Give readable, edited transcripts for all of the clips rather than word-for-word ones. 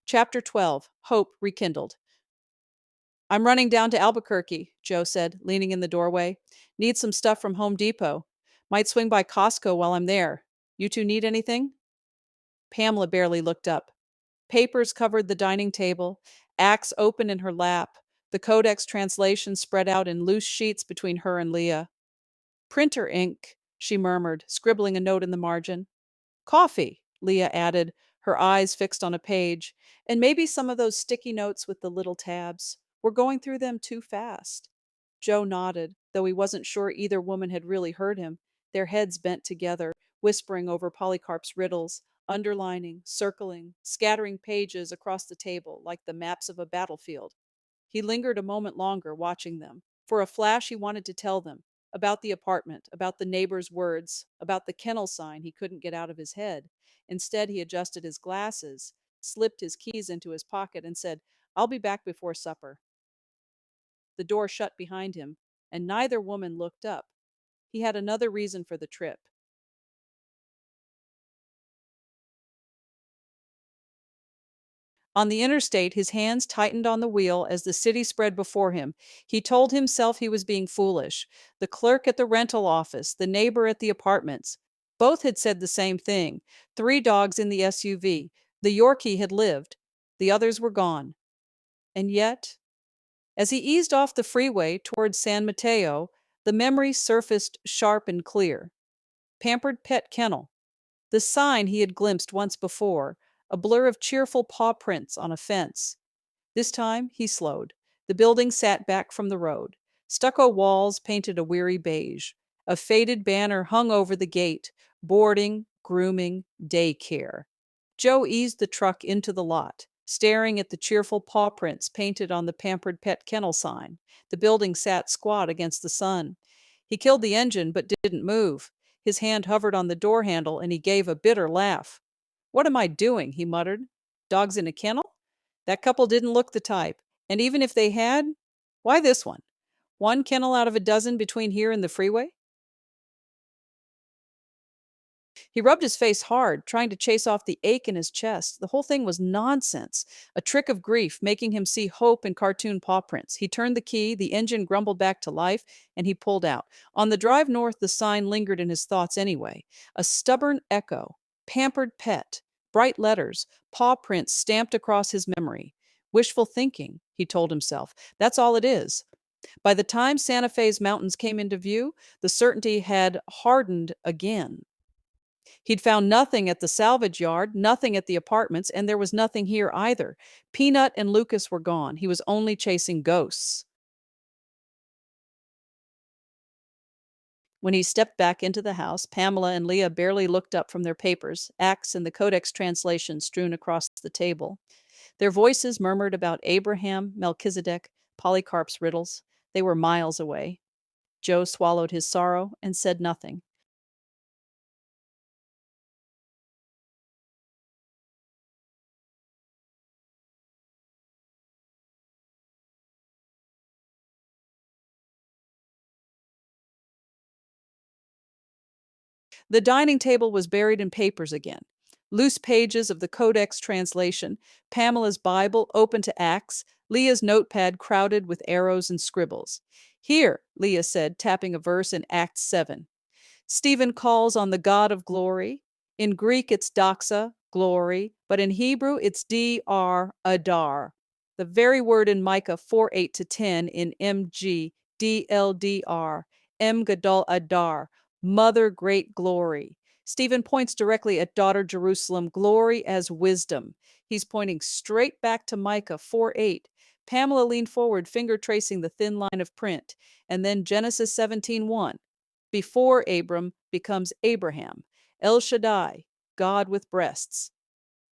Chapter 12. Hope Rekindled. I'm running down to Albuquerque, Joe said, leaning in the doorway. Need some stuff from Home Depot. Might swing by Costco while I'm there. You two need anything? Pamela barely looked up. Papers covered the dining table, axe open in her lap, the Codex translation spread out in loose sheets between her and Leah. Printer ink, she murmured, scribbling a note in the margin. Coffee, Leah added, her eyes fixed on a page, and maybe some of those sticky notes with the little tabs. We're going through them too fast. Joe nodded, though he wasn't sure either woman had really heard him, their heads bent together, whispering over Polycarp's riddles, underlining, circling, scattering pages across the table like the maps of a battlefield. He lingered a moment longer, watching them. For a flash, he wanted to tell them about the apartment, about the neighbor's words, about the kennel sign he couldn't get out of his head. Instead, he adjusted his glasses, slipped his keys into his pocket, and said, I'll be back before supper. The door shut behind him, and neither woman looked up. He had another reason for the trip. On the interstate, his hands tightened on the wheel as the city spread before him. He told himself he was being foolish. The clerk at the rental office, the neighbor at the apartments, both had said the same thing. 3 dogs in the SUV. The Yorkie had lived. The others were gone. And yet, as he eased off the freeway towards San Mateo, the memory surfaced sharp and clear. Pampered Pet Kennel. The sign he had glimpsed once before, a blur of cheerful paw prints on a fence. This time he slowed. The building sat back from the road. Stucco walls painted a weary beige. A faded banner hung over the gate: boarding, grooming, daycare. Joe eased the truck into the lot, staring at the cheerful paw prints painted on the Pampered Pet Kennel sign. The building sat squat against the sun. He killed the engine but didn't move. His hand hovered on the door handle and he gave a bitter laugh. What am I doing? He muttered. Dogs in a kennel? That couple didn't look the type. And even if they had, why this one? One kennel out of a dozen between here and the freeway? He rubbed his face hard, trying to chase off the ache in his chest. The whole thing was nonsense, a trick of grief, making him see hope in cartoon paw prints. He turned the key, the engine grumbled back to life, and he pulled out. On the drive north, the sign lingered in his thoughts anyway. A stubborn echo. Pampered Pet. Bright letters. Paw prints stamped across his memory. Wishful thinking, he told himself. That's all it is. By the time Santa Fe's mountains came into view, the certainty had hardened again. He'd found nothing at the salvage yard, nothing at the apartments, and there was nothing here either. Peanut and Lucas were gone. He was only chasing ghosts. When he stepped back into the house, Pamela and Leah barely looked up from their papers, Acts and the Codex translation strewn across the table. Their voices murmured about Abraham, Melchizedek, Polycarp's riddles. They were miles away. Joe swallowed his sorrow and said nothing. The dining table was buried in papers again. Loose pages of the Codex translation, Pamela's Bible open to Acts, Leah's notepad crowded with arrows and scribbles. Here, Leah said, tapping a verse in Acts 7. Stephen calls on the God of glory. In Greek, it's doxa, glory, but in Hebrew, it's D-R, adar. The very word in Micah 4:8-10 in MG, DLDR, M Gadol Adar, Mother Great Glory. Stephen points directly at daughter Jerusalem, glory as wisdom. He's pointing straight back to Micah 4:8. Pamela leaned forward, finger tracing the thin line of print, and then Genesis 17:1. Before Abram becomes Abraham. El Shaddai, God with breasts.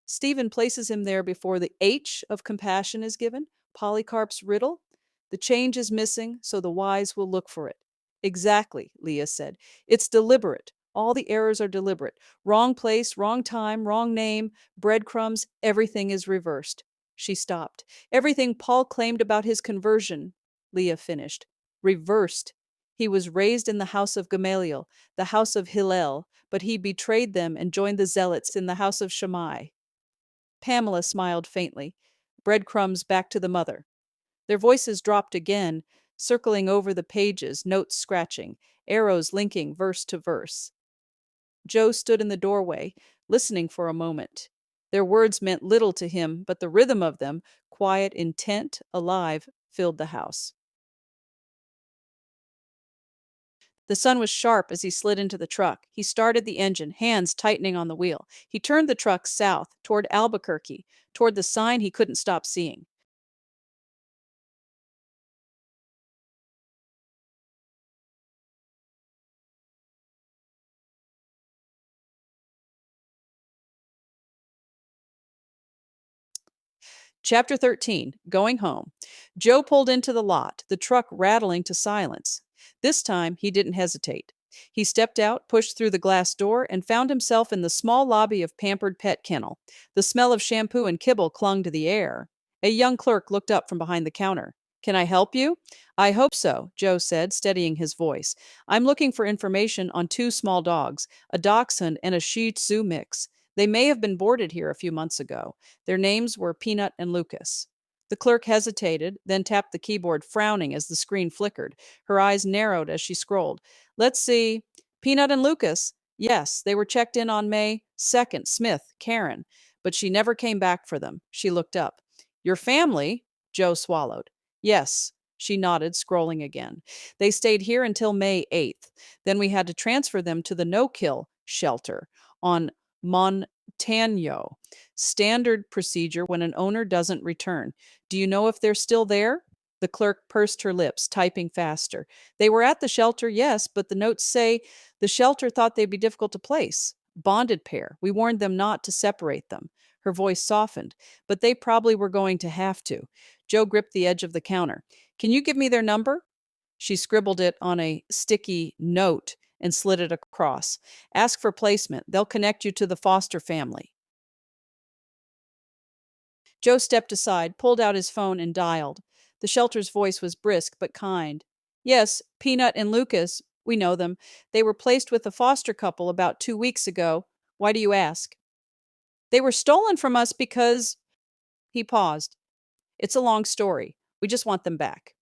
Stephen places him there before the H of compassion is given, Polycarp's riddle. The change is missing, so the wise will look for it. Exactly, Leah said. It's deliberate. All the errors are deliberate. Wrong place, wrong time, wrong name, breadcrumbs, everything is reversed. She stopped. Everything Paul claimed about his conversion, Leah finished. Reversed. He was raised in the house of Gamaliel, the house of Hillel, but he betrayed them and joined the zealots in the house of Shammai. Pamela smiled faintly. Breadcrumbs back to the mother. Their voices dropped again, circling over the pages, notes scratching, arrows linking verse to verse. Joe stood in the doorway, listening for a moment. Their words meant little to him, but the rhythm of them, quiet, intent, alive, filled the house. The sun was sharp as he slid into the truck. He started the engine, hands tightening on the wheel. He turned the truck south, toward Albuquerque, toward the sign he couldn't stop seeing. Chapter 13 Going Home. Joe pulled into the lot, the truck rattling to silence. This time, he didn't hesitate. He stepped out, pushed through the glass door, and found himself in the small lobby of Pampered Pet Kennel. The smell of shampoo and kibble clung to the air. A young clerk looked up from behind the counter. Can I help you? I hope so, Joe said, steadying his voice. I'm looking for information on two small dogs, a dachshund and a Shih Tzu mix. They may have been boarded here a few months ago. Their names were Peanut and Lucas. The clerk hesitated, then tapped the keyboard, frowning as the screen flickered. Her eyes narrowed as she scrolled. Let's see. Peanut and Lucas. Yes, they were checked in on May 2nd. Smith, Karen. But she never came back for them. She looked up. Your family? Joe swallowed. Yes. She nodded, scrolling again. They stayed here until May 8th. Then we had to transfer them to the no-kill shelter on Montano. Standard procedure when an owner doesn't return. Do you know if they're still there? The clerk pursed her lips, typing faster. They were at the shelter, yes, but the notes say the shelter thought they'd be difficult to place. Bonded pair. We warned them not to separate them. Her voice softened, but they probably were going to have to. Joe gripped the edge of the counter. Can you give me their number? She scribbled it on a sticky note and slid it across. Ask for placement. They'll connect you to the foster family. Joe stepped aside, pulled out his phone, and dialed. The shelter's voice was brisk but kind. Yes, Peanut and Lucas. We know them. They were placed with a foster couple about 2 weeks ago. Why do you ask? They were stolen from us because. He paused. It's a long story. We just want them back.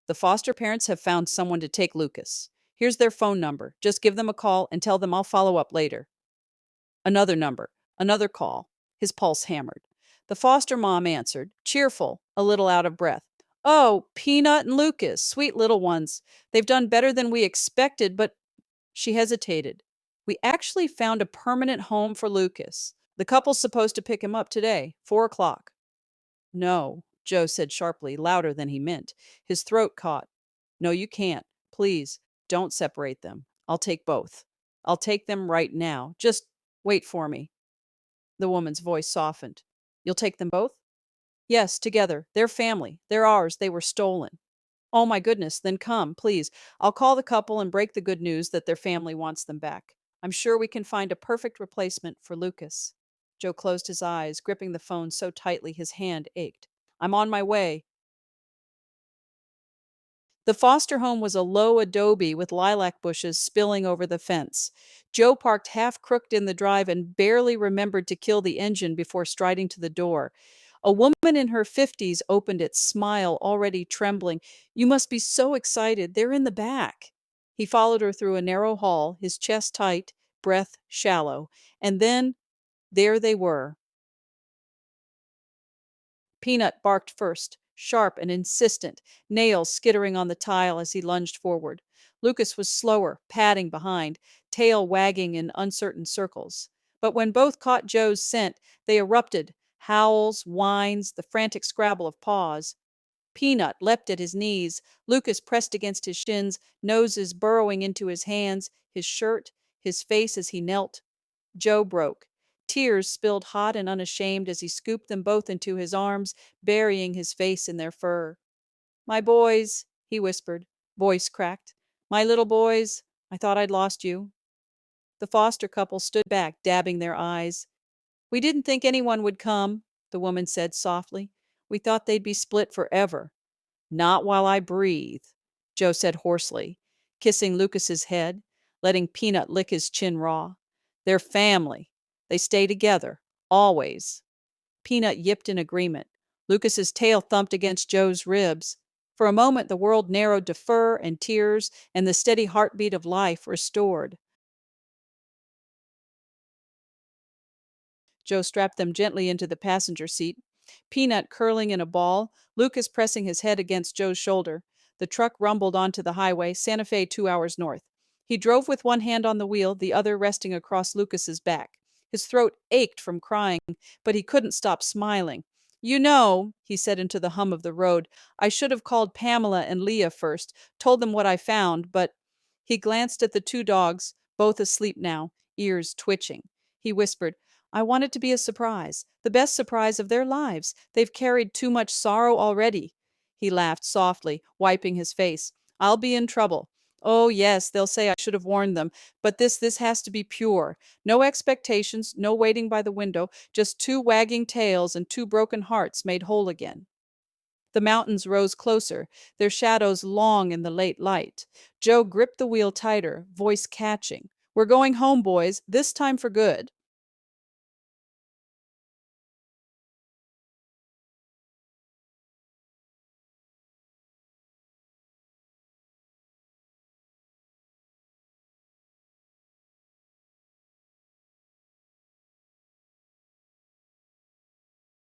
The foster parents have found someone to take Lucas. Here's their phone number. Just give them a call and tell them I'll follow up later. Another number. Another call. His pulse hammered. The foster mom answered, cheerful, a little out of breath. Oh, Peanut and Lucas, sweet little ones. They've done better than we expected, but she hesitated. We actually found a permanent home for Lucas. The couple's supposed to pick him up today, 4 o'clock. No, Joe said sharply, louder than he meant. His throat caught. No, you can't. Please, don't separate them. I'll take both. I'll take them right now. Just wait for me. The woman's voice softened. You'll take them both? Yes, together. They're family. They're ours. They were stolen. Oh my goodness, then come, please. I'll call the couple and break the good news that their family wants them back. I'm sure we can find a perfect replacement for Lucas. Joe closed his eyes, gripping the phone so tightly his hand ached. I'm on my way. The foster home was a low adobe with lilac bushes spilling over the fence. Joe parked half crooked in the drive and barely remembered to kill the engine before striding to the door. A woman in her 50s opened it, smile already trembling. You must be so excited. They're in the back. He followed her through a narrow hall, his chest tight, breath shallow. And then there they were. Peanut barked first, sharp and insistent, nails skittering on the tile as he lunged forward. Lucas was slower, padding behind, tail wagging in uncertain circles. But when both caught Joe's scent, they erupted, howls, whines, the frantic scrabble of paws. Peanut leapt at his knees. Lucas pressed against his shins, noses burrowing into his hands, his shirt, his face as he knelt. Joe broke. Tears spilled hot and unashamed as he scooped them both into his arms, burying his face in their fur. My boys, he whispered, voice cracked. My little boys, I thought I'd lost you. The foster couple stood back, dabbing their eyes. We didn't think anyone would come, the woman said softly. We thought they'd be split forever. Not while I breathe, Joe said hoarsely, kissing Lucas's head, letting Peanut lick his chin raw. They're family. They stay together, always. Peanut yipped in agreement. Lucas's tail thumped against Joe's ribs. For a moment, the world narrowed to fur and tears and the steady heartbeat of life restored. Joe strapped them gently into the passenger seat, Peanut curling in a ball, Lucas pressing his head against Joe's shoulder. The truck rumbled onto the highway, Santa Fe 2 hours north. He drove with one hand on the wheel, the other resting across Lucas's back. His throat ached from crying, but he couldn't stop smiling. You know, he said into the hum of the road, I should have called Pamela and Leah first, told them what I found, but he glanced at the two dogs, both asleep now, ears twitching. He whispered, I want it to be a surprise, the best surprise of their lives. They've carried too much sorrow already. He laughed softly, wiping his face. I'll be in trouble. Oh, yes, they'll say I should have warned them, but this has to be pure. No expectations, no waiting by the window, just two wagging tails and two broken hearts made whole again. The mountains rose closer, their shadows long in the late light. Joe gripped the wheel tighter, voice catching. We're going home, boys, this time for good.